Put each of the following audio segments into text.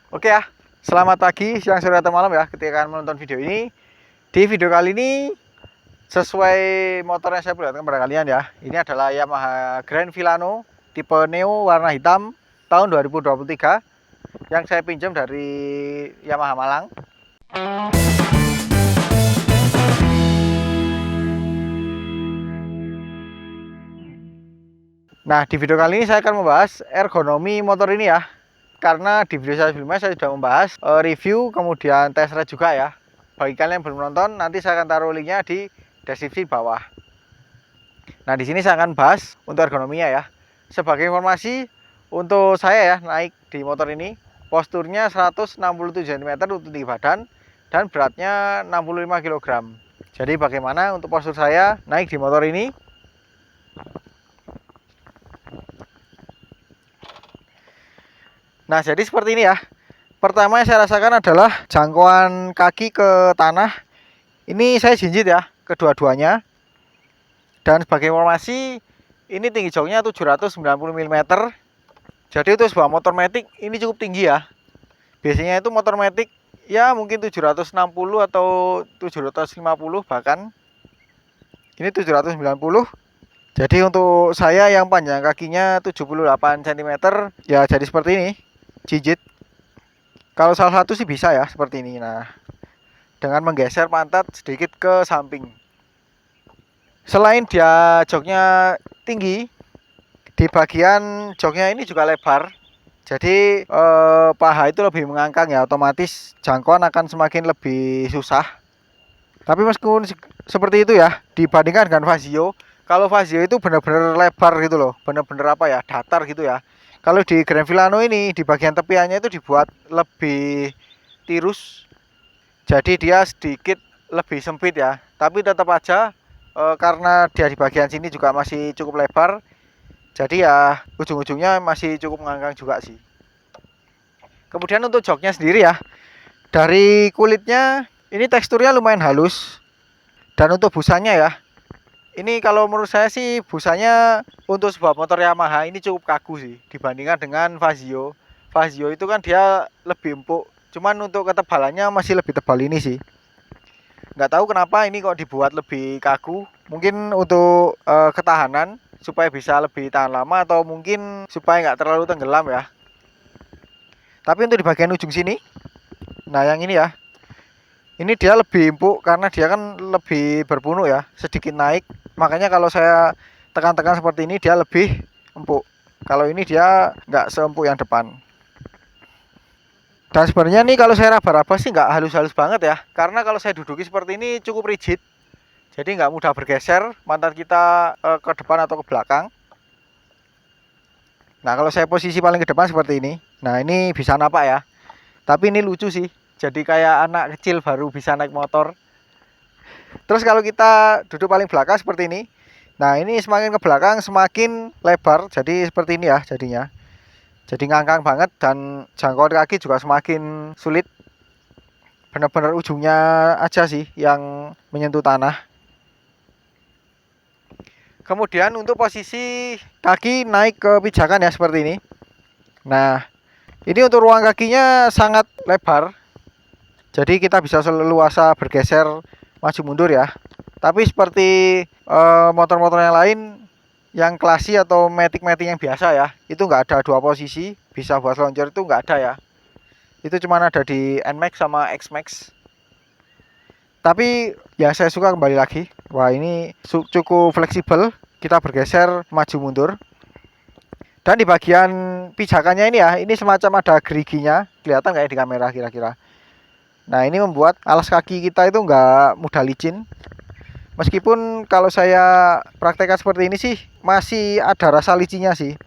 Oke ya, selamat pagi, siang, sore, atau malam ya ketika kalian menonton video ini. Di video kali ini, sesuai motor yang saya perlihatkan kepada kalian ya, ini adalah Yamaha Grand Villano tipe Neo warna hitam tahun 2023 yang saya pinjam dari Yamaha Malang. Nah, di video kali ini saya akan membahas ergonomi motor ini ya. Karena di video saya sebelumnya saya sudah membahas review kemudian test ride juga ya. Bagi kalian yang belum nonton, nanti saya akan taruh linknya di deskripsi bawah. Nah, di sini saya akan bahas untuk ergonominya ya. Sebagai informasi, untuk saya ya naik di motor ini, posturnya 167 cm untuk tinggi badan dan beratnya 65 kg. Jadi bagaimana untuk postur saya naik di motor ini? Nah, jadi seperti ini ya. Pertama yang saya rasakan adalah jangkauan kaki ke tanah. Ini saya jinjit ya, kedua-duanya. Dan sebagai informasi, ini tinggi joknya 790 mm. Jadi untuk sebuah motor matic ini cukup tinggi ya. Biasanya itu motor matic ya mungkin 760 atau 750 bahkan. Ini 790. Jadi untuk saya yang panjang kakinya 78 cm ya jadi seperti ini. Jinjit. Kalau salah satu sih bisa ya seperti ini. Nah, dengan menggeser pantat sedikit ke samping. Selain dia joknya tinggi, di bagian joknya ini juga lebar. Jadi paha itu lebih mengangkang ya, otomatis jangkauan akan semakin lebih susah. Tapi meskipun seperti itu ya, dibandingkan dengan Fazio, kalau Fazio itu benar-benar lebar gitu loh, benar-benar apa ya, datar gitu ya. Kalau di Grand Villano ini di bagian tepiannya itu dibuat lebih tirus, jadi dia sedikit lebih sempit ya. Tapi tetap aja karena dia di bagian sini juga masih cukup lebar, jadi ya ujung-ujungnya masih cukup mengangkang juga sih. Kemudian untuk joknya sendiri ya, dari kulitnya ini teksturnya lumayan halus. Dan untuk busanya ya, ini kalau menurut saya sih busanya untuk sebuah motor Yamaha ini cukup kaku sih dibandingkan dengan Fazio. Fazio itu kan dia lebih empuk, cuman untuk ketebalannya masih lebih tebal ini sih. Nggak tahu kenapa ini kok dibuat lebih kaku. Mungkin untuk ketahanan supaya bisa lebih tahan lama atau mungkin supaya nggak terlalu tenggelam ya. Tapi untuk di bagian ujung sini, nah yang ini ya, ini dia lebih empuk karena dia kan lebih berpunuk ya, sedikit naik. Makanya kalau saya tekan-tekan seperti ini dia lebih empuk. Kalau ini dia nggak seempuk yang depan. Dan sebenarnya nih kalau saya raba-raba sih nggak halus-halus banget ya. Karena kalau saya duduki seperti ini cukup rigid. Jadi nggak mudah bergeser pantat kita ke depan atau ke belakang. Nah kalau saya posisi paling ke depan seperti ini. Nah ini bisa napak ya. Tapi ini lucu sih. Jadi kayak anak kecil baru bisa naik motor. Terus kalau kita duduk paling belakang seperti ini. Nah ini semakin ke belakang semakin lebar. Jadi seperti ini ya jadinya. Jadi ngangkang banget dan jangkauan kaki juga semakin sulit. Benar-benar ujungnya aja sih yang menyentuh tanah. Kemudian untuk posisi kaki naik ke pijakan ya seperti ini. Nah ini untuk ruang kakinya sangat lebar. Jadi kita bisa leluasa bergeser maju mundur ya. Tapi seperti motor-motor yang lain yang klasik atau matic-matic yang biasa ya, itu nggak ada dua posisi, bisa buat loncat itu nggak ada ya. Itu cuma ada di NMAX sama XMAX. Tapi ya saya suka kembali lagi. Wah ini cukup fleksibel, kita bergeser maju mundur. Dan di bagian pijakannya ini ya, ini semacam ada geriginya, kelihatan nggak ya di kamera kira-kira. Nah ini membuat alas kaki kita itu nggak mudah licin. Meskipun kalau saya praktekkan seperti ini sih masih ada rasa licinnya sih.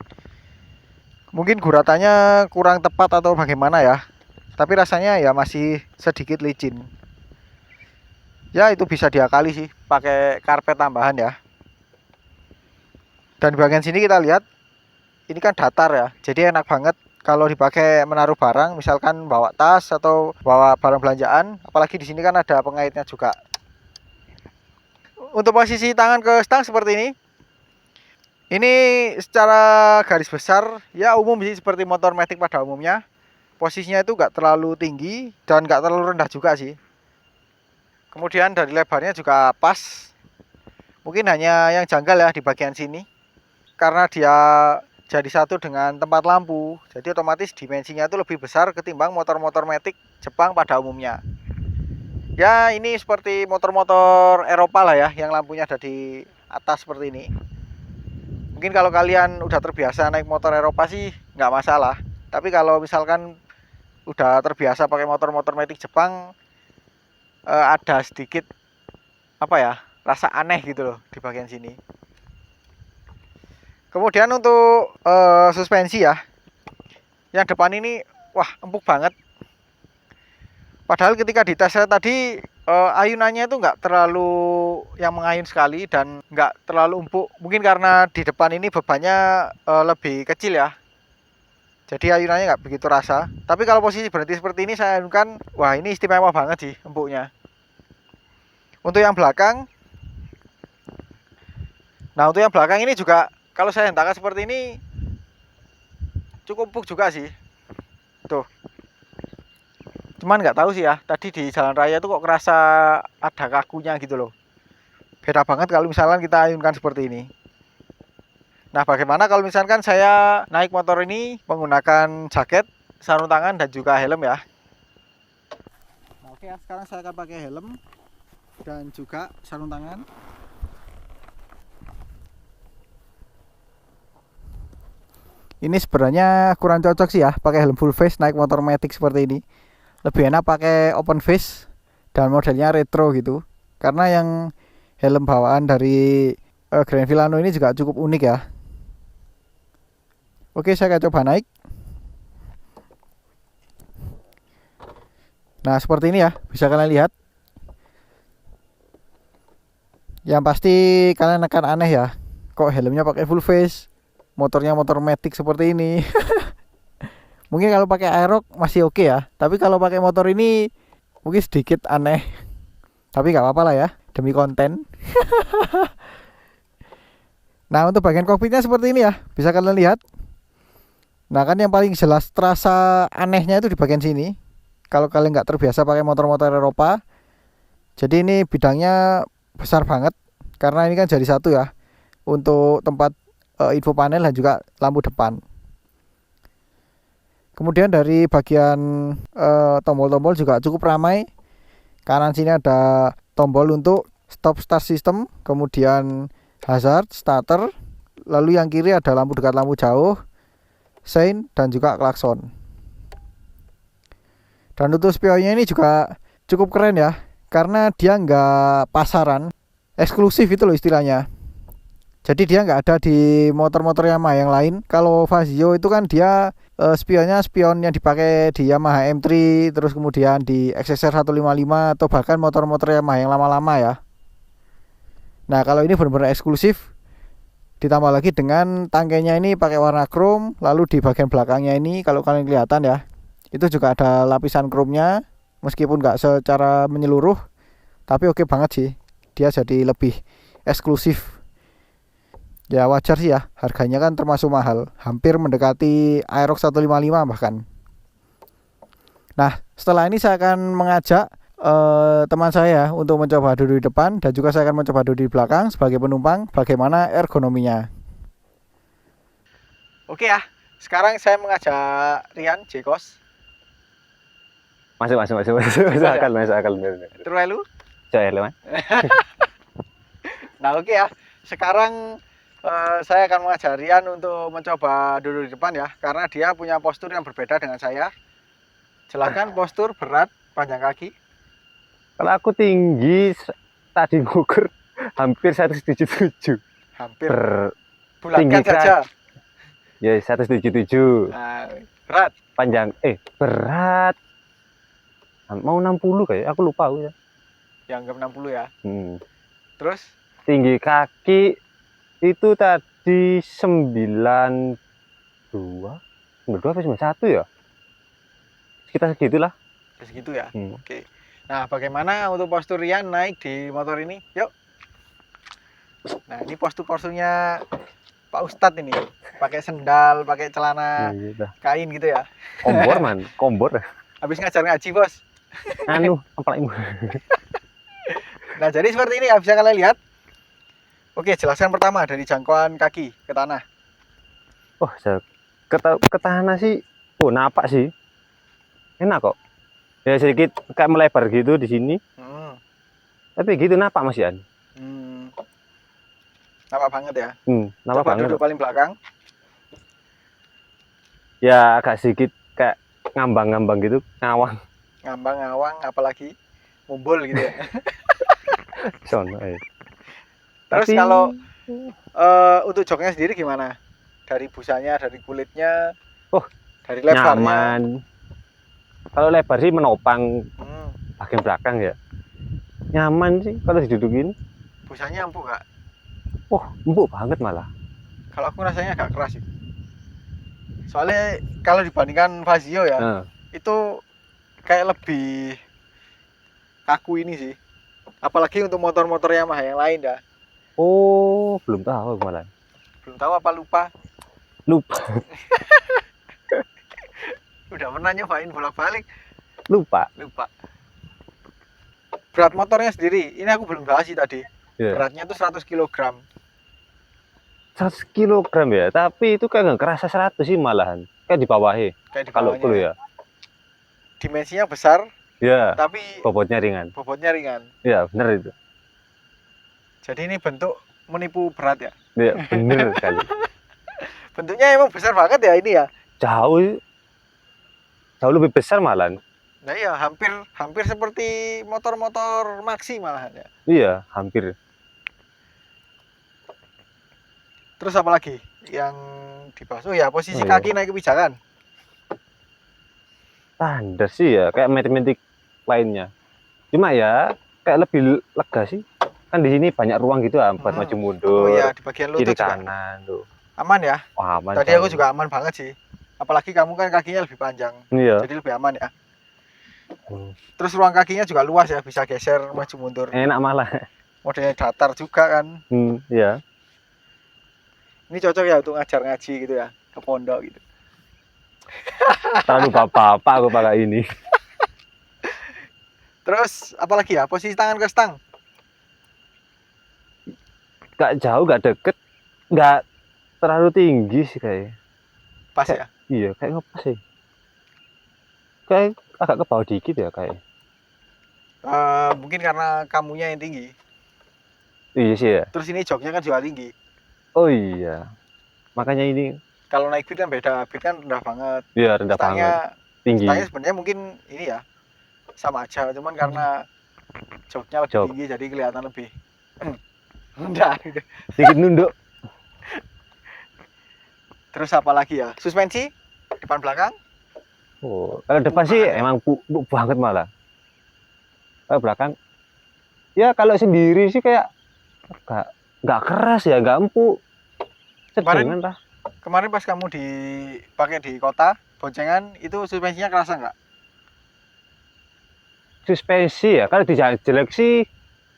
Mungkin guratannya kurang tepat atau bagaimana ya. Tapi rasanya ya masih sedikit licin. Ya itu bisa diakali sih pakai karpet tambahan ya. Dan di bagian sini kita lihat ini kan datar ya. Jadi enak banget kalau dipakai menaruh barang, misalkan bawa tas atau bawa barang belanjaan, apalagi di sini kan ada pengaitnya juga. Untuk posisi tangan ke stang seperti ini. Ini secara garis besar ya umum sih seperti motor matic pada umumnya. posisinya itu nggak terlalu tinggi dan nggak terlalu rendah juga sih. Kemudian dari lebarnya juga pas. Mungkin hanya yang janggal ya di bagian sini, karena dia jadi satu dengan tempat lampu, jadi otomatis dimensinya itu lebih besar ketimbang motor-motor matic Jepang pada umumnya. Ya ini seperti motor-motor Eropa lah ya, yang lampunya ada di atas seperti ini. Mungkin kalau kalian udah terbiasa naik motor Eropa sih nggak masalah, tapi kalau misalkan udah terbiasa pakai motor-motor matic Jepang, ada sedikit apa ya, rasa aneh gitu loh di bagian sini. Kemudian untuk suspensi ya, yang depan ini wah empuk banget. Padahal ketika dites saya tadi ayunannya itu nggak terlalu yang mengayun sekali dan nggak terlalu empuk. Mungkin karena di depan ini bebannya lebih kecil ya, jadi ayunannya nggak begitu rasa. Tapi kalau posisi berhenti seperti ini saya ayunkan, wah ini istimewa banget sih empuknya. Untuk yang belakang, nah untuk yang belakang ini juga kalau saya hentakan seperti ini cukup empuk juga sih. Tuh. Cuman nggak tahu sih ya, tadi di jalan raya itu kok kerasa ada kakunya gitu loh. Beda banget kalau misalkan kita ayunkan seperti ini. Nah, bagaimana kalau misalkan saya naik motor ini menggunakan jaket, sarung tangan dan juga helm ya. Nah, oke ya, sekarang saya akan pakai helm dan juga sarung tangan. Ini sebenarnya kurang cocok sih ya pakai helm full face naik motor matic seperti ini. Lebih enak pakai open face dan modelnya retro gitu. Karena yang helm bawaan dari Grand Villano ini juga cukup unik ya. Oke, saya akan coba naik. Nah, seperti ini ya, bisa kalian lihat. Yang pasti kalian akan aneh ya, kok helmnya pakai full face, motornya motor matic seperti ini. Mungkin kalau pakai Aerox masih oke ya, tapi kalau pakai motor ini mungkin sedikit aneh. Tapi nggak apa-apa lah ya, demi konten. Nah, untuk bagian kokpitnya seperti ini ya, bisa kalian lihat. Nah, kan yang paling jelas terasa anehnya itu di bagian sini. Kalau kalian nggak terbiasa pakai motor-motor Eropa, jadi ini bidangnya besar banget, karena ini kan jadi satu ya, untuk tempat info panel dan juga lampu depan. Kemudian dari bagian tombol-tombol juga cukup ramai. Kanan sini ada tombol untuk stop start system, kemudian hazard, starter. Lalu yang kiri ada lampu dekat, lampu jauh, sein, dan juga klakson. Dan untuk spionnya ini juga cukup keren ya, karena dia nggak pasaran, eksklusif itu loh istilahnya. Jadi dia nggak ada di motor-motor Yamaha yang lain. Kalau Fazio itu kan dia spionnya spion yang dipakai di Yamaha M3, terus kemudian di XSR 155 atau bahkan motor-motor Yamaha yang lama-lama ya. Nah, kalau ini benar-benar eksklusif. Ditambah lagi dengan tangkainya ini pakai warna chrome, lalu di bagian belakangnya ini kalau kalian kelihatan ya, itu juga ada lapisan chrome-nya, meskipun nggak secara menyeluruh, tapi oke banget sih. Dia jadi lebih eksklusif. Ya wajar sih ya, harganya kan termasuk mahal, hampir mendekati Aerox 155 bahkan. Nah, setelah ini saya akan mengajak teman saya untuk mencoba duduk di depan, dan juga saya akan mencoba duduk di belakang sebagai penumpang, bagaimana ergonominya. Oke ya, sekarang saya mengajak Rian Jekos. Masuk akal. Terus lu? Coy, Mas. Nah, oke ya. Sekarang saya akan mengajak Rian untuk mencoba duduk di depan ya, karena dia punya postur yang berbeda dengan saya. Silakan postur, berat, panjang kaki. Kalau aku tinggi tadi ngukur hampir 177. Hampir. Bulatkan saja. Ya, 177. Nah, berat. Panjang berat. Mau 60 kayak, aku lupa ya. Yang 60 ya. Terus tinggi kaki itu tadi 92 apa 91 ya? Sekitar segitulah. Segitu ya. Oke. Nah, bagaimana untuk postur Rian naik di motor ini? Yuk. Nah, ini posturnya Pak Ustadz ini. Pakai sendal, pakai celana Iya dah. kain gitu ya. Kombor man, kombor. Habis ngajar ngaji, Bos. Anu, apalagi. Nah, jadi seperti ini ya, bisa kalian lihat. Oke, jelaskan pertama dari jangkauan kaki ke tanah. Oh, ke tanah sih. Oh, napak sih. Enak kok. Ya sedikit kayak melebar gitu di sini. Tapi gitu napak Mas Ian. Nampak banget ya. Napak Coba banget. duduk paling belakang. Ya agak sedikit kayak ngambang-ngambang gitu, ngawang. Ngambang-ngawang, apalagi mumbul gitu ya. Sono. Terus Tapi, kalau untuk joknya sendiri gimana? Dari busanya, dari kulitnya, dari lebarnya. Nyaman. Kalau lebar sih menopang bagian belakang ya. Nyaman sih kalau didudukin. Busanya empuk nggak? Empuk banget malah. Kalau aku rasanya agak keras sih. Soalnya kalau dibandingkan Fazio ya, itu kayak lebih kaku ini sih. Apalagi untuk motor-motor Yamaha yang lain dah. Oh, belum tahu malah. Belum tahu apa lupa? Lupa. Udah pernah nyobain bolak-balik. Lupa. Berat motornya sendiri, ini aku belum bahas sih tadi. Yeah. Beratnya itu 100 kg. 100 kg ya, tapi itu kayak nggak kerasa 100 sih malahan. Kayak di bawahnya. Kalau dulu ya. Dimensinya besar. Ya. Tapi bobotnya ringan. Ya, bener itu. Jadi ini bentuk menipu berat ya. Iya, bener sekali. Bentuknya emang besar banget ya ini ya. Jauh lebih besar malahan. Nah iya, hampir seperti motor-motor Maxi malahan ya. Iya, hampir. Terus apa lagi yang dibahas? Oh ya, posisi kaki naik kebijakan. Standar sih ya, kayak matematik lainnya. Cuma ya kayak lebih lega sih. Kan di sini banyak ruang gitu buat maju mundur. Oh iya, di bagian lutut kiri juga. kanan tuh. Aman ya? Aman. Tadi aku juga aman banget sih. Apalagi kamu kan kakinya lebih panjang. Iya. Jadi lebih aman ya. Terus ruang kakinya juga luas ya, bisa geser maju mundur. Enak malah. Modelnya datar juga kan. Iya. Ini cocok ya untuk ngajar ngaji gitu ya, ke pondok gitu. Terlalu bapak-bapak aku pakai ini. Terus apalagi ya, posisi tangan ke stang. Gak jauh, gak deket, gak terlalu tinggi sih kayak. Pas ya? Iya, kayak ngepas sih. Kayak agak ke bawah dikit ya kayak. Mungkin karena kamunya yang tinggi. Iya sih ya. Terus ini joknya kan juga tinggi. Oh iya. Makanya ini. Kalau naik beat kan beda, beat kan rendah banget. Iya, rendah banget. Tinggi. Stangnya sebenarnya mungkin ini ya sama aja, cuman karena joknya lebih tinggi jadi kelihatan lebih rendah gitu. Sedikit nunduk. Terus apa lagi ya? Suspensi depan belakang? Oh, kalau depan sih emang empuk banget malah. Kalau belakang ya kalau sendiri sih kayak nggak keras ya, nggak empuk. Kemarin pas kamu dipakai di kota boncengan itu suspensinya kerasa nggak? Suspensi ya kalau di jalan jelek sih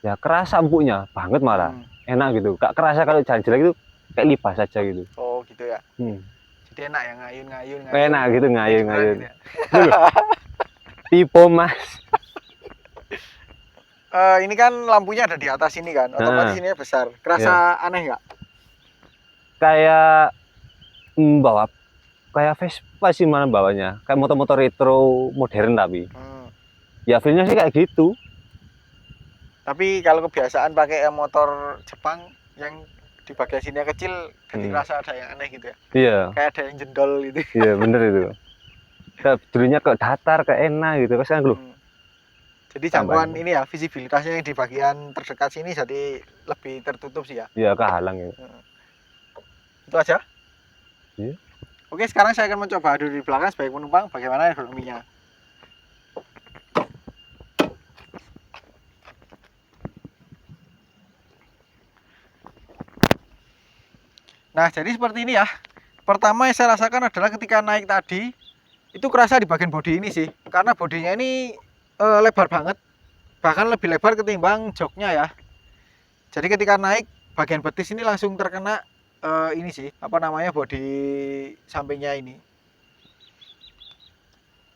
ya kerasa empuknya banget malah. Enak gitu, nggak kerasa kalau jalan jelek itu kayak libas saja gitu. Oh gitu ya. Jadi enak ya, ngayun. Enak gitu, ngayun. Gitu ya. Tipe Mas. Ini kan lampunya ada di atas ini kan, otomatis ini besar. Kerasa aneh nggak? Kayak bawa kayak Vespa sih mana bawanya, kayak motor-motor retro modern tapi. Ya feelnya sih kayak gitu. Tapi kalau kebiasaan pakai motor Jepang yang di bagian sini kecil, jadi rasa ada yang aneh gitu ya. Iya. Kayak ada yang jendol gitu. Iya bener itu. Kayak dulunya ke datar, ke enak gitu kan lu. Jadi jangkauan ini ya, visibilitasnya yang di bagian terdekat sini jadi lebih tertutup sih ya. Iya, kehalang ya. Itu aja. Iya. Oke, sekarang saya akan mencoba duduk di belakang sebagai penumpang, bagaimana ergonominya. Nah, jadi seperti ini ya. Pertama yang saya rasakan adalah ketika naik tadi, itu kerasa di bagian bodi ini sih. Karena bodinya ini lebar banget. Bahkan lebih lebar ketimbang joknya ya. Jadi ketika naik, bagian betis ini langsung terkena ini sih, apa namanya, bodi sampingnya ini.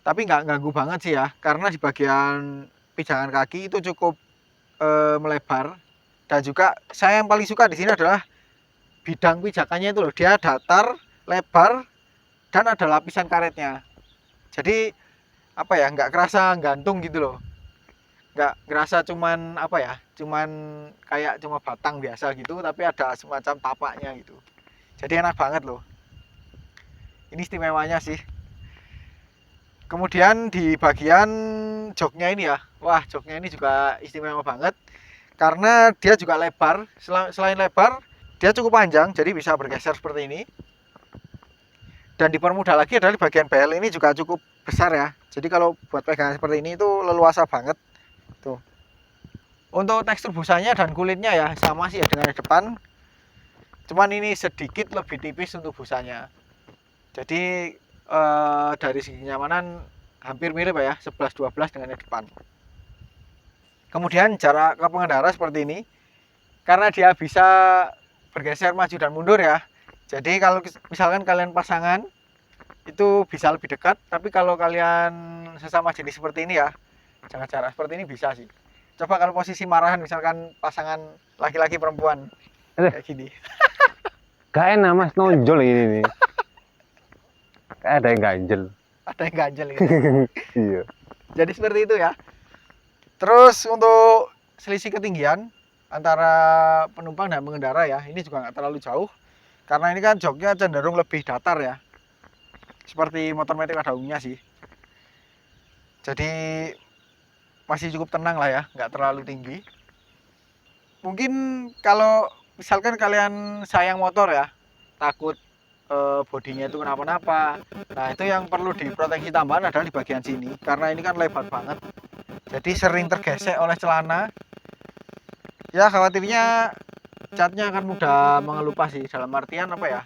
Tapi nggak ganggu banget sih ya, karena di bagian pijangan kaki itu cukup melebar. Dan juga saya yang paling suka di sini adalah bidang pijakannya itu loh, dia datar, lebar, dan ada lapisan karetnya. Jadi apa ya, nggak kerasa gantung gitu loh, nggak kerasa cuman apa ya, cuman kayak cuma batang biasa gitu, tapi ada semacam tapaknya gitu. Jadi enak banget loh, ini istimewanya sih. Kemudian di bagian joknya ini ya, wah joknya ini juga istimewa banget karena dia juga lebar. Selain lebar, dia cukup panjang, jadi bisa bergeser seperti ini. Dan dipermudah lagi adalah di bagian bel ini juga cukup besar ya, jadi kalau buat pegangan seperti ini itu leluasa banget tuh. Untuk tekstur busanya dan kulitnya ya sama sih ya dengan yang depan, cuman ini sedikit lebih tipis untuk busanya. Jadi dari segi kenyamanan hampir mirip ya, 11-12 dengan yang depan. Kemudian jarak ke pengendara seperti ini, karena dia bisa bergeser maju dan mundur ya. Jadi kalau misalkan kalian pasangan itu bisa lebih dekat, tapi kalau kalian sesama jenis seperti ini ya, jangan jarak seperti ini bisa sih. Coba kalau posisi marahan misalkan pasangan laki-laki perempuan kayak gini. Gak enak mas, nonjol ini nih. Kayak ada yang ganjel. Ada yang ganjel gitu. Iya. Jadi seperti itu ya. Terus untuk selisih ketinggian antara penumpang dan pengendara ya, ini juga nggak terlalu jauh. Karena ini kan joknya cenderung lebih datar ya. Seperti motor metik pada umumnya sih. Jadi masih cukup tenang lah ya, nggak terlalu tinggi. Mungkin kalau misalkan kalian sayang motor ya, takut bodinya itu kenapa-napa, nah itu yang perlu diproteksi tambahan adalah di bagian sini, karena ini kan lebar banget, jadi sering tergesek oleh celana. Ya khawatirnya catnya akan mudah mengelupas sih, dalam artian apa ya,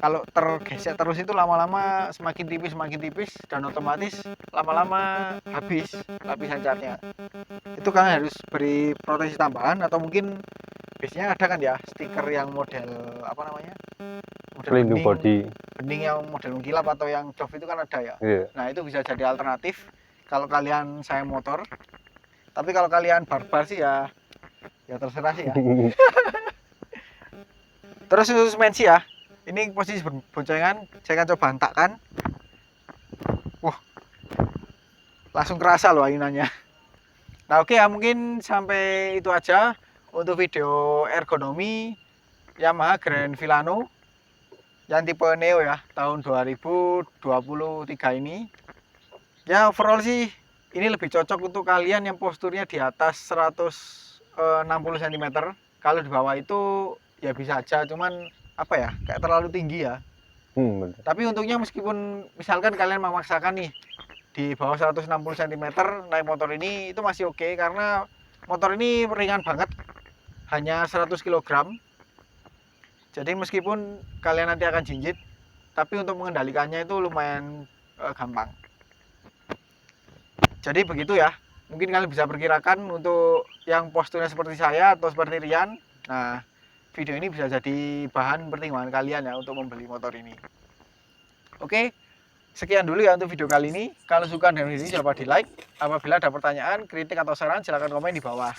kalau tergesek terus itu lama-lama semakin tipis dan otomatis lama-lama habis lapisan catnya. Itu kan harus beri proteksi tambahan, atau mungkin biasanya ada kan ya stiker yang model apa namanya, model Pelindung bening yang model mengkilap atau yang doff itu kan ada ya. Yeah. Nah itu bisa jadi alternatif kalau kalian sayang motor. Tapi kalau kalian barbar sih ya terserah sih ya. Terus suspensi ya, ini posisi boncengan saya akan coba hentakkan. Wah, langsung kerasa loh ayunannya. Nah oke ya, mungkin sampai itu aja untuk video ergonomi Yamaha Grand Villano yang tipe Neo ya, tahun 2023 ini. Ya overall sih ini lebih cocok untuk kalian yang posturnya di atas 160 cm. Kalau di bawah itu ya bisa aja, cuman apa ya, kayak terlalu tinggi ya. Bener. Tapi untungnya meskipun misalkan kalian memaksakan nih di bawah 160 cm naik motor ini, itu masih oke karena motor ini ringan banget, hanya 100 kg. Jadi meskipun kalian nanti akan jinjit, tapi untuk mengendalikannya itu lumayan gampang. Jadi begitu ya, mungkin kalian bisa perkirakan untuk yang posturnya seperti saya atau seperti Rian. Nah video ini bisa jadi bahan pertimbangan kalian ya untuk membeli motor ini. Oke, sekian dulu ya untuk video kali ini. Kalau suka dengan video ini jangan lupa di like. Apabila ada pertanyaan, kritik atau saran silahkan komen di bawah.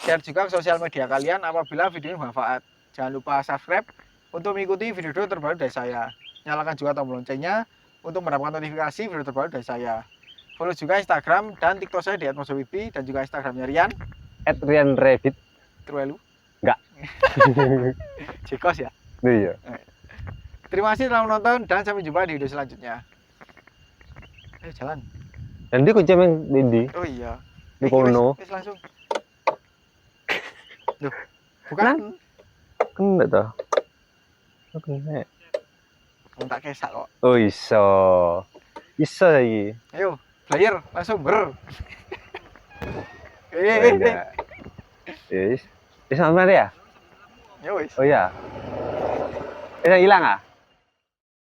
Share juga ke sosial media kalian apabila video ini bermanfaat. Jangan lupa subscribe untuk mengikuti video-video terbaru dari saya. Nyalakan juga tombol loncengnya untuk mendapatkan notifikasi video terbaru dari saya. Follow juga Instagram dan TikTok saya di @mojowibi, dan juga Instagramnya Rian @rianrabbit. Terwelu? Enggak. Jekos ya? Iya. Terima kasih telah menonton dan sampai jumpa di video selanjutnya. Ayo jalan. Dan dia kunci yang di Oh iya. Di kono. Wis langsung. Loh, bukan. Kena toh. Kena. Kamu tak kesak kok. Oh iso. Iso lagi. Ayo, player langsung ber. Yes. Bisa mana ya? Ya wis. Oh iya. Hilang ah?